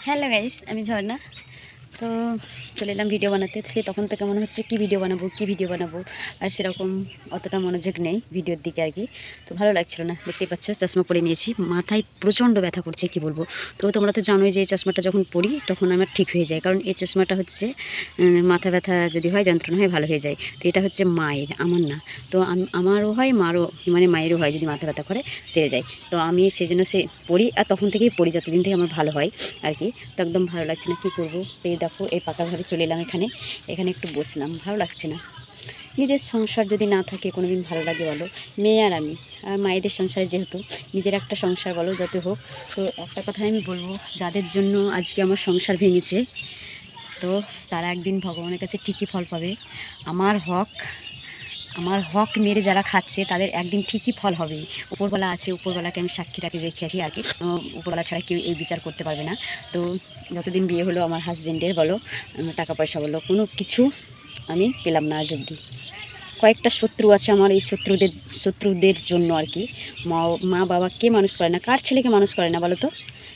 Hello guys, আমি ঝর্ণা। তো চলে এলাম ভিডিও বানাতে। সে তখন থেকে মনে হচ্ছে কী ভিডিও বানাবো, আর সেরকম অতটা মনোযোগ নেই ভিডিওর দিকে আর কি। তো ভালো লাগছিল না, দেখতেই পাচ্ছ চশমা পরে নিয়েছি, মাথায় প্রচণ্ড ব্যথা করছে কি বলবো। তো তোমরা তো জানোই যে এই চশমাটা যখন পরি তখন আমার ঠিক হয়ে যায়, কারণ এই চশমাটা হচ্ছে মাথা ব্যথা যদি হয়, যন্ত্রণা হয়, ভালো হয়ে যায়। তো এটা হচ্ছে মায়ের, আমার না। তো আমারও হয়, মারও মানে মায়েরও হয়, যদি মাথা ব্যথা করে সেরে যায়। তো আমি সেই জন্য পরি, আর তখন থেকেই পরি, যতদিন থেকে আমার ভালো হয় আর কি। তো একদম ভালো লাগছে না, কী করবো। তো এই দেখো, এই পাকা ঘরে চলে এলাম, এখানে একটু বসলাম, ভালো লাগছে না। নিজের সংসার যদি না থাকে কোনো দিন ভালো লাগে বলো? মেয়ে আর আমি, আর মায়েদের সংসারে যেহেতু নিজের একটা সংসার বলো যত হোক। তো একটা কথা আমি বলবো, যাদের জন্য আজকে আমার সংসার ভেঙেছে, তো তারা একদিন ভগবানের কাছে ঠিকই ফল পাবে। আমার হক আমার হক মেরে যারা খাচ্ছে তাদের একদিন ঠিকই ফল হবে। উপরবেলা আছে, উপরবেলাকে আমি সাক্ষী রেখে আছি আর কি। উপরবেলা ছাড়া কেউ এই বিচার করতে পারবে না। তো যতদিন বিয়ে হলো আমার হাজব্যান্ডের বলো, টাকা পয়সা বলো, কোনো কিছু আমি পেলাম না আজ অবধি। কয়েকটা শত্রু আছে আমার, এই শত্রুদের জন্য আর কি। মা বাবা কে মানুষ করে না, কার ছেলেকে মানুষ করে না বলো তো?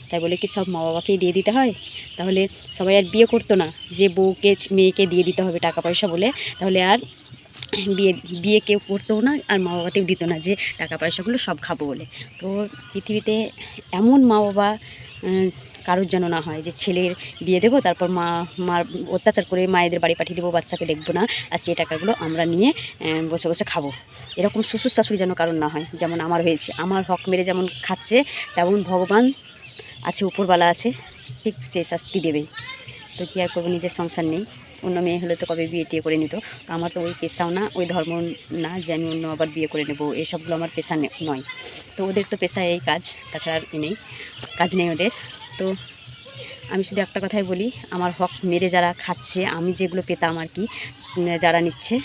তাই বলে কি সব মা বাবাকেই দিয়ে দিতে হয়? তাহলে সবাই আর বিয়ে করতো না, যে বউকে মেয়েকে দিয়ে দিতে হবে টাকা পয়সা বলে, তাহলে আর বিয়ে কেউ করতেও না, আর মা বাবাতেও দিত না যে টাকা পয়সাগুলো সব খাবো বলে। তো পৃথিবীতে এমন মা বাবা কারোর যেন না হয় যে ছেলের বিয়ে দেবো, তারপর মার অত্যাচার করে মায়েদের বাড়ি পাঠিয়ে দেবো, বাচ্চাকে দেখবো না, আর সেই টাকাগুলো আমরা নিয়ে বসে বসে খাবো। এরকম শ্বশুর শাশুড়ি যেন কারোর না হয়, যেমন আমার হয়েছে। আমার হক মেরে যেমন খাচ্ছে, তেমন ভগবান আছে, উপরওয়ালা আছে, ঠিক সে শাস্তি দেবেই। তো কী আর করবো, নিজের সংসার নেই। অন্য মেয়ে হলে তো কবে বিয়ে টিয়ে করে নিত। তো আমার তো ওই পেশাও না, ওই ধর্ম না যে আমি অন্য আবার বিয়ে করে নেবো, এসবগুলো আমার পেশা নয়। তো ওদের তো পেশা এই কাজ, তাছাড়া আর নেই, কাজ নেই ওদের। তো আমি শুধু একটা কথাই বলি, আমার হক মেরে যারা খাচ্ছে, আমি যেগুলো পেতাম আর কি, যারা নিচ্ছে,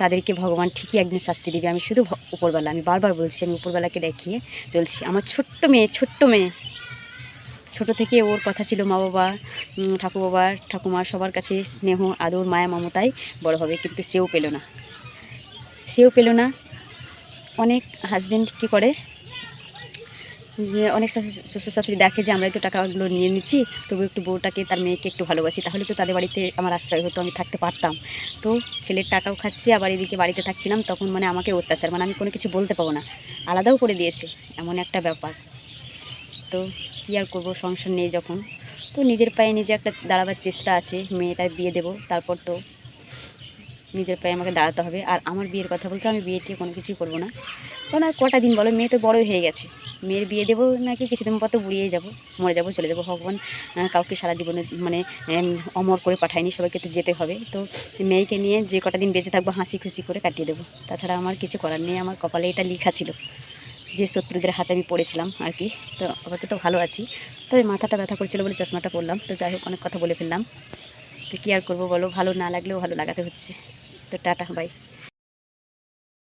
তাদেরকে ভগবান ঠিকই একদিন শাস্তি দেবে। আমি শুধু উপরবেলা, আমি বারবার বলছি, আমি উপরবেলাকে দেখিয়ে চলছি। আমার ছোট্ট মেয়ে ছোট থেকে ওর কথা ছিল মা বাবা, ঠাকুর বাবা, ঠাকুমা, সবার কাছে স্নেহ, আদর, মায়া, মমতায় বড় হবে, কিন্তু সেও পেল না। অনেক হাজব্যান্ড কী করে, যে অনেক শ্বশুর শাশুড়ি দেখে যে আমরাই তো টাকাগুলো নিয়ে নিচ্ছি, তবু একটু বউটাকে, তার মেয়েকে একটু ভালোবাসি, তাহলে তো তাদের বাড়িতে আমার আশ্রয় হতো, আমি থাকতে পারতাম। তো ছেলের টাকাও খাচ্ছি, আবার এদিকে বাড়িতে থাকছিলাম, তখন মানে আমাকে অত্যাচার, মানে আমি কোনো কিছু বলতে পাবো না, আলাদাও করে দিয়েছে, এমন একটা ব্যাপার। তো কী আর করবো, সংসার নেই যখন। তো নিজের পায়ে নিজে একটা দাঁড়াবার চেষ্টা আছে, মেয়েটার বিয়ে দেবো, তারপর তো নিজের পায়ে আমাকে দাঁড়াতে হবে। আর আমার বিয়ের কথা বলতে, আমি বিয়ে টিয়ে কোনো কিছুই করবো না, কারণ আর কটা দিন বলো, মেয়ে তো বড়ই হয়ে গেছে। মেয়ের বিয়ে দেবো নাকি কিছুদিন পর তো বুড়িয়েই যাবো, মরে যাবো, চলে যাবো। ভগবান কাউকে সারা জীবনে মানে অমর করে পাঠায়নি, সবাইকে তো যেতে হবে। তো মেয়েকে নিয়ে যে কটা দিন বেঁচে থাকবো হাসি খুশি করে কাটিয়ে দেবো, তাছাড়া আমার কিছু করার নেই। আমার কপালে এটা লেখা ছিল যে শত্রুদের হাতে আমি পড়েছিলাম আর কি। তো আপাতত ভালো আছি, তবে মাথাটা ব্যথা করছিলো বলে চশমাটা পরলাম। তো যাই হোক, অনেক কথা বলে ফেললাম। তো কী আর করবো বলো, ভালো না লাগলেও ভালো লাগাতে হচ্ছে। তো টাটা, বাই।